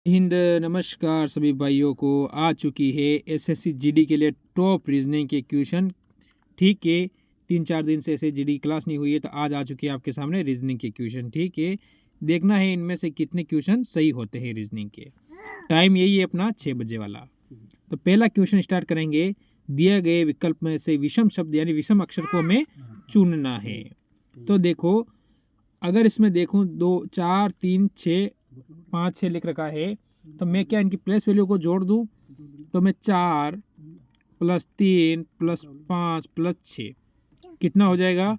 हिंद नमस्कार सभी भाइयों को। आ चुकी है एसएससी जीडी के लिए टॉप रीजनिंग के क्वेश्चन। ठीक है, 3-4 दिन से ऐसे जीडी क्लास नहीं हुई है तो आज आ चुकी है आपके सामने रीजनिंग के क्वेश्चन। ठीक है, देखना है इनमें से कितने क्वेश्चन सही होते हैं रीजनिंग के। टाइम यही है अपना 6 बजे वाला। तो पहला क्वेश्चन स्टार्ट करेंगे। दिए गए विकल्प में से विषम शब्द यानी विषम अक्षर को हमें चुनना है। तो देखो, अगर इसमें देखूं 2 4 3 6 5 6 लिख रखा है तो मैं क्या इनकी प्लेस वैल्यू को जोड़ दूं? तो मैं 4 + 3 + 5 + 6 कितना हो जाएगा?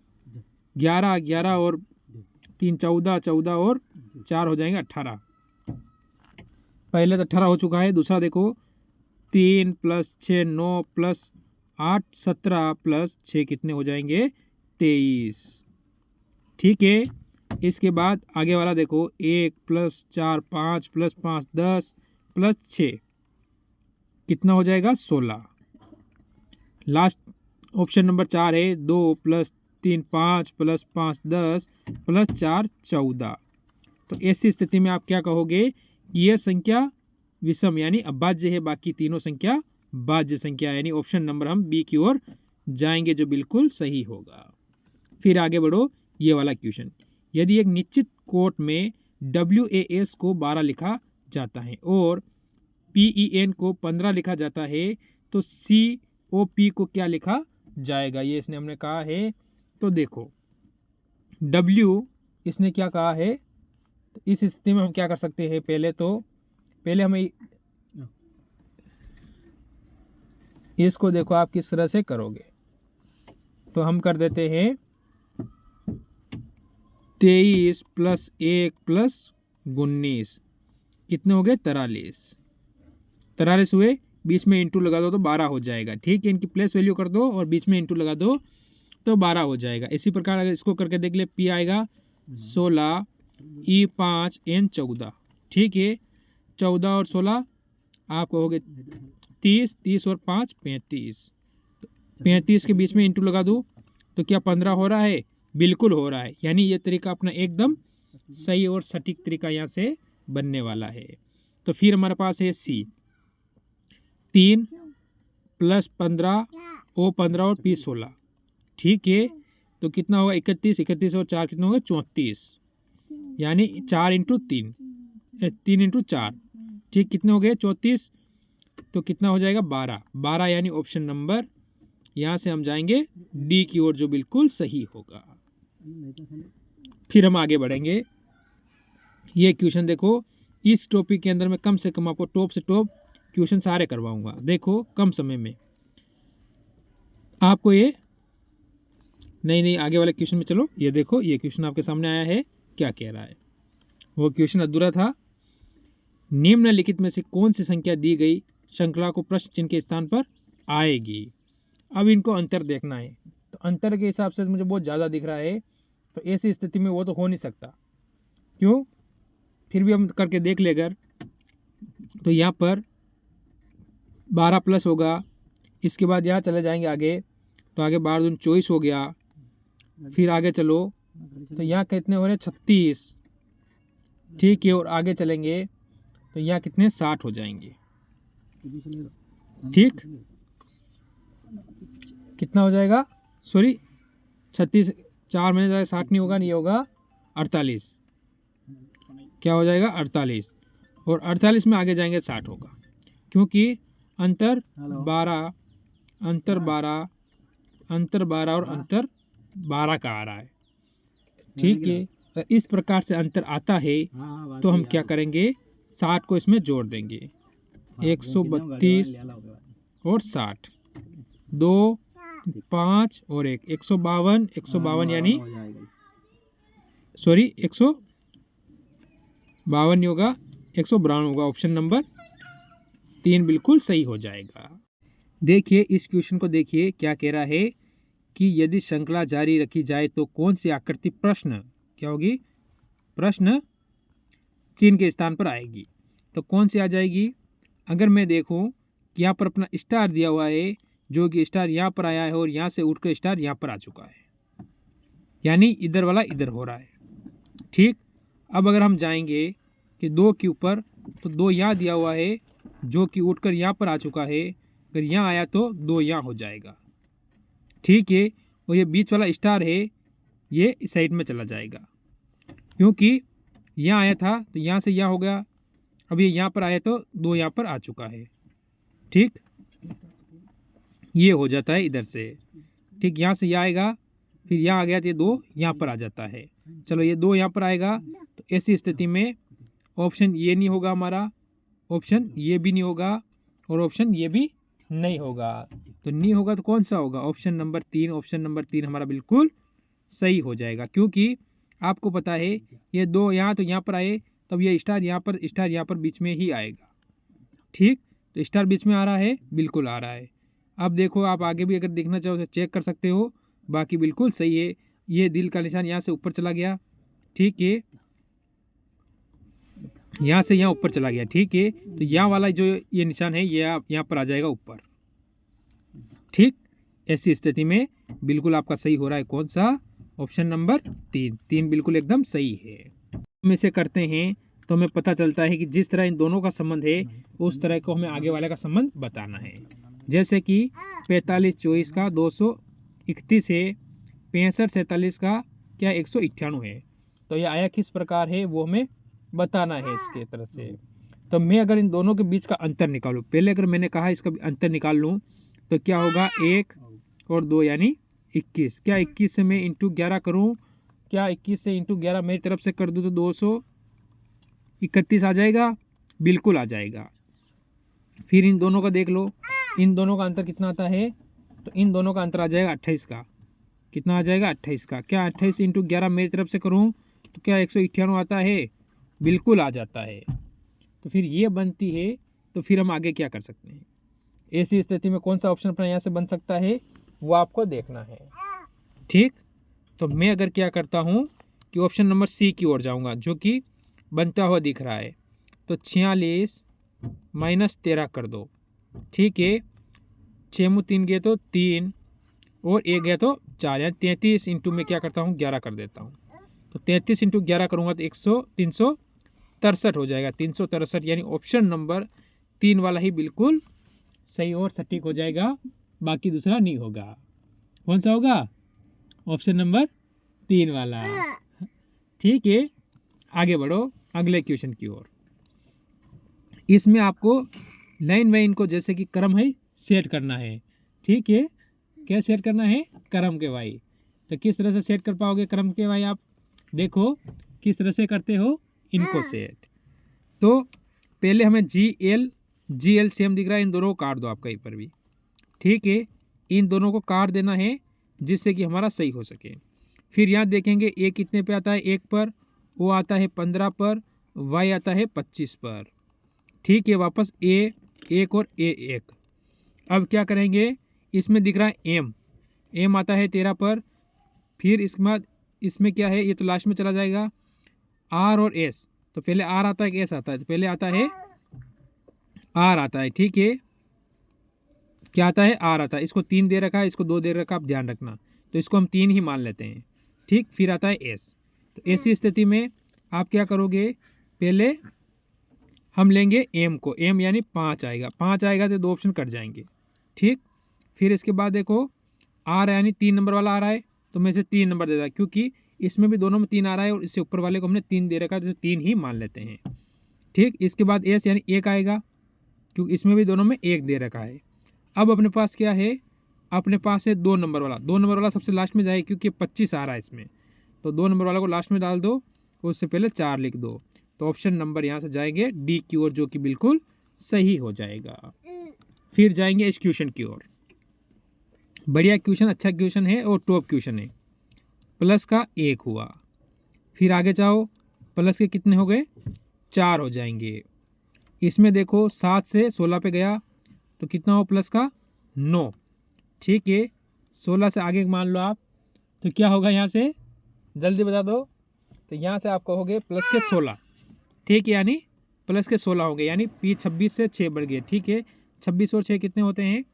11 11 और 3 14 14 और 4 हो जाएंगे 18। पहले तो 18 हो चुका है। दूसरा देखो, 3 + 6 9 + 8 17 + 6 कितने हो जाएंगे? 23। ठीक है, इसके बाद आगे वाला देखो, 1 + 4 5 + 5 10 + 6 कितना हो जाएगा? 16। लास्ट ऑप्शन नंबर 4 है, 2 + 3 5 + 5 10 + 4 14। तो ऐसी स्थिति में आप क्या कहोगे कि यह संख्या विषम यानी अभाज्य है, बाकी तीनों संख्या भाज्य संख्या, यानी ऑप्शन नंबर हम बी की ओर जाएंगे जो बिल्कुल सही होगा। फिर आगे बढ़ो, ये वाला क्वेश्चन। यदि एक निश्चित कोट में WAS को 12 लिखा जाता है और PEN को 15 लिखा जाता है तो COP को क्या लिखा जाएगा? ये इसने हमने कहा है। तो देखो, W इसने क्या कहा है, तो इस स्थिति में हम क्या कर सकते हैं? पहले हमें इसको देखो आप किस तरह से करोगे। तो हम कर देते हैं 23 + 1 + 19 कितने हो गए? 43। 43 हुए, बीच में इंटू लगा दो तो 12 हो जाएगा। ठीक है, इनकी प्लेस वैल्यू कर दो और बीच में इंटू लगा दो तो 12 हो जाएगा। इसी प्रकार अगर इसको करके देख ले, P आएगा 16 E 5 N 14। ठीक है, 14 और 16 आप कहोगे 30, 30 और 5 35। 35 के बीच में इंटू लगा दूँ तो क्या 15 हो रहा है? बिल्कुल हो रहा है। यानी ये तरीका अपना एकदम सही और सटीक तरीका यहाँ से बनने वाला है। तो फिर हमारे पास है C, 3 + 15 O 15 और P 16। ठीक है, तो कितना होगा? 31, 31 और 4 कितना होगा? 34। यानी 4 × 3 3 × 4। ठीक, कितने हो गए? 34। तो कितना हो जाएगा? 12 12, यानी ऑप्शन नंबर यहाँ से हम जाएंगे डी की ओर जो बिल्कुल सही होगा। फिर हम आगे बढ़ेंगे। ये क्वेश्चन देखो, इस टॉपिक के अंदर में कम से कम आपको टॉप से टॉप क्वेश्चन सारे करवाऊंगा। देखो, कम समय में आपको ये नहीं आगे वाले क्वेश्चन में चलो। ये देखो, ये क्वेश्चन आपके सामने आया है, क्या कह रहा है? वो क्वेश्चन अधूरा था। निम्नलिखित में से कौन सी संख्या दी गई श्रृंखला को प्रश्न चिन्ह के स्थान पर आएगी? अब इनको अंतर देखना है। तो अंतर के हिसाब से मुझे बहुत ज़्यादा दिख रहा है, तो ऐसी स्थिति में वो तो हो नहीं सकता। क्यों? फिर भी हम करके देख ले अगर, तो यहाँ पर 12+ होगा। इसके बाद यहाँ चले जाएंगे आगे, तो आगे 12 दूनी 24 हो गया। फिर आगे चलो तो यहाँ कितने हो रहे? 36। ठीक है, और आगे चलेंगे तो यहाँ कितने? 60 हो जाएंगे। ठीक, कितना हो जाएगा? सॉरी, 36 4 में जाएगा 60 नहीं होगा, नहीं होगा 48। क्या हो जाएगा? 48। और 48 में आगे जाएंगे 60 होगा, क्योंकि अंतर 12 अंतर 12 अंतर 12 और अंतर 12 का आ रहा है। ठीक है, तो इस प्रकार से अंतर आता है तो हम क्या करेंगे? 60 को इसमें जोड़ देंगे। 132 और 60, 2 5 और 1 152 152, यानी सॉरी 152 नहीं होगा, 152 होगा। ऑप्शन नंबर 3 बिल्कुल सही हो जाएगा। देखिए, इस क्वेश्चन को देखिए, क्या कह रहा है कि यदि श्रृंखला जारी रखी जाए तो कौन सी आकृति प्रश्न क्या होगी? प्रश्न चिन्ह के स्थान पर आएगी। तो कौन सी आ जाएगी? अगर मैं देखूं कि यहाँ पर अपना स्टार दिया हुआ है, जो कि स्टार यहाँ पर आया है और यहाँ से उठकर स्टार यहाँ पर आ चुका है, यानी इधर वाला इधर हो रहा है। ठीक, अब अगर हम जाएंगे कि 2 के ऊपर तो 2 यहाँ दिया हुआ है जो कि उठकर यहाँ पर आ चुका है। अगर यहाँ आया तो 2 यहाँ हो जाएगा, ठीक है। और ये बीच वाला स्टार है ये इस साइड में चला जाएगा, क्योंकि यहाँ आया था तो यहाँ से यहाँ हो गया। अब ये यहाँ पर आया तो 2 यहाँ पर आ चुका है, ठीक। ये हो जाता है इधर से, ठीक। यहाँ से यहाँ आएगा, फिर यहाँ आ गया तो ये 2 यहाँ पर आ जाता है। चलो ये 2 यहाँ पर आएगा, तो ऐसी स्थिति में ऑप्शन ये नहीं होगा हमारा, ऑप्शन ये भी नहीं होगा और ऑप्शन ये भी नहीं होगा। तो नहीं होगा तो कौन सा होगा? Option number 3। ऑप्शन नंबर 3 हमारा बिल्कुल सही हो जाएगा, क्योंकि आपको पता है ये 2 यहाँ तो यहाँ पर आए, तब ये स्टार यहाँ पर बीच में ही आएगा, ठीक। तो स्टार बीच में आ रहा है, बिल्कुल आ रहा है। अब देखो आप आगे भी अगर देखना चाहो तो चेक कर सकते हो, बाकी बिल्कुल सही है। ये दिल का निशान यहाँ से ऊपर चला गया, ठीक है, यहाँ से यहाँ ऊपर चला गया, ठीक है। तो यहाँ वाला जो ये निशान है ये यहाँ पर आ जाएगा ऊपर, ठीक। ऐसी स्थिति में बिल्कुल आपका सही हो रहा है कौन सा? ऑप्शन नंबर 3 बिल्कुल एकदम सही है। हम इसे करते हैं तो हमें पता चलता है कि जिस तरह इन दोनों का संबंध है उस तरह को हमें आगे वाले का संबंध बताना है। जैसे कि 45-24 का 231 है, 65-47 का क्या 198 है। तो ये आया किस प्रकार है वो हमें बताना है इसके तरफ से। तो मैं अगर इन दोनों के बीच का अंतर निकालूं, पहले अगर मैंने कहा इसका अंतर निकाल लूं तो क्या होगा? 1 और 2 यानी 21। क्या 21 से मैं इंटू 11 करूँ? क्या 21 से इंटू 11 मेरी तरफ से कर दूँ तो 231 आ जाएगा? बिल्कुल आ जाएगा। फिर इन दोनों का देख लो, इन दोनों का अंतर कितना आता है? तो इन दोनों का अंतर आ जाएगा 28 का। कितना आ जाएगा? 28 का। क्या 28 इंटू 11 मेरी तरफ से करूँ तो क्या 198 आता है? बिल्कुल आ जाता है। तो फिर ये बनती है, तो फिर हम आगे क्या कर सकते हैं? ऐसी स्थिति में कौन सा ऑप्शन अपना यहाँ से बन सकता है वो आपको देखना है, ठीक। तो मैं अगर क्या करता हूँ कि ऑप्शन नंबर सी की ओर जाऊँगा, जो कि बनता हुआ दिख रहा है। तो 46 माइनस 13 कर दो, ठीक है। 6 में 3 गए तो 3 और 1 गया तो 4, यानी 33 इंटू में क्या करता हूँ 11 कर देता हूँ। तो 33 इंटू 11 करूँगा तो 363 हो जाएगा। 363 यानी ऑप्शन नंबर 3 वाला ही बिल्कुल सही और सटीक हो जाएगा, बाकी दूसरा नहीं होगा। कौन सा होगा? ऑप्शन नंबर 3 वाला, ठीक है। आगे बढ़ो अगले क्वेश्चन की ओर। इसमें आपको लाइन वाइन को जैसे कि क्रम है सेट करना है, ठीक है। क्या सेट करना है? क्रम के वाई। तो किस तरह से सेट कर पाओगे क्रम के वाई? आप देखो किस तरह से करते हो इनको सेट। तो पहले हमें जी एल सेम दिख रहा है, इन दोनों को काट दो आप कहीं पर भी, ठीक है। इन दोनों को काट देना है जिससे कि हमारा सही हो सके। फिर यहाँ देखेंगे ए कितने पे आता है? 1 पर, ओ आता है 15 पर, वाई आता है 25 पर, ठीक है। वापस ए 1 और ए 1। अब क्या करेंगे? इसमें दिख रहा है एम आता है 13 पर। फिर इसके बाद इसमें क्या है? ये तो लास्ट में चला जाएगा। आर और एस, तो पहले आर आता है कि एस आता है? तो पहले आता है आर आता है, ठीक है। क्या आता है? आर आता है। इसको 3 दे रखा है, इसको 2 दे रखा है, आप ध्यान रखना। तो इसको हम 3 ही मान लेते हैं, ठीक। फिर आता है एस। तो ऐसी स्थिति में आप क्या करोगे? पहले हम लेंगे एम को, एम यानी 5 आएगा। 5 आएगा तो 2 ऑप्शन कट जाएंगे, ठीक। फिर इसके बाद देखो आर यानी 3 नंबर वाला आ रहा है, तो मैं इसे 3 नंबर दे रहा है, क्योंकि इसमें भी दोनों में 3 आ रहा है और इससे ऊपर वाले को हमने 3 दे रखा है, तो 3 ही मान लेते हैं, ठीक। इसके बाद एस यानी 1 आएगा, क्योंकि इसमें भी दोनों में 1 दे रखा है। अब अपने पास क्या है? अपने पास है 2 नंबर वाला। 2 नंबर वाला सबसे लास्ट में जाए, क्योंकि 25 आ रहा है इसमें, तो 2 नंबर वाला को लास्ट में डाल दो, उससे पहले 4 लिख दो। तो ऑप्शन नंबर यहाँ से जाएंगे डी की ओर, जो कि बिल्कुल सही हो जाएगा। फिर जाएंगे इस क्वेश्चन की ओर। बढ़िया क्वेश्चन, अच्छा क्वेश्चन है और टॉप क्वेश्चन है। प्लस का 1 हुआ, फिर आगे जाओ, प्लस के कितने हो गए? 4 हो जाएंगे। इसमें देखो 7 से 16 पे गया तो कितना हो? प्लस का 9, ठीक है। 16 से आगे मान लो आप, तो क्या होगा यहाँ से? जल्दी बता दो। तो यहाँ से आप कहोगे प्लस के 16, ठीक है, यानी प्लस के 16 हो गए, यानी पी 26 से 6 बढ़ गए, ठीक है। 26 और 6 कितने होते हैं?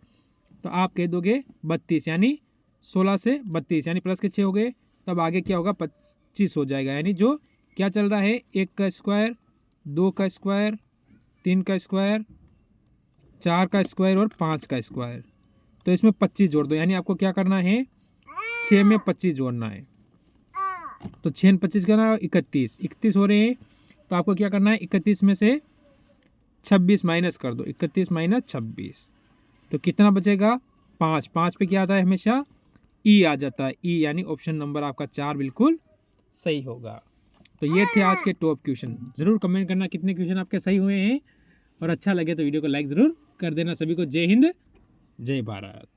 तो आप कह दोगे 32, यानी 16 से 32 यानी प्लस के 6 हो गए। तब आगे क्या होगा? 25 हो जाएगा, यानी जो क्या चल रहा है? 1 का स्क्वायर, 2 का स्क्वायर, 3 का स्क्वायर, 4 का स्क्वायर और 5 का स्क्वायर। तो इसमें 25 जोड़ दो, यानी आपको क्या करना है, 6 में 25 जोड़ना है। तो 6 में 25 करना, 31 हो रहे हैं। तो आपको क्या करना है, 31 में से 26 माइनस कर दो, 31 माइनस 26, तो कितना बचेगा, 5। 5 पे क्या आता है, हमेशा ई आ जाता है, ई, यानी ऑप्शन नंबर आपका 4 बिल्कुल सही होगा। तो ये थे आज के टॉप क्वेश्चन। ज़रूर कमेंट करना कितने क्वेश्चन आपके सही हुए हैं, और अच्छा लगे तो वीडियो को लाइक ज़रूर कर देना। सभी को जय हिंद, जय भारत।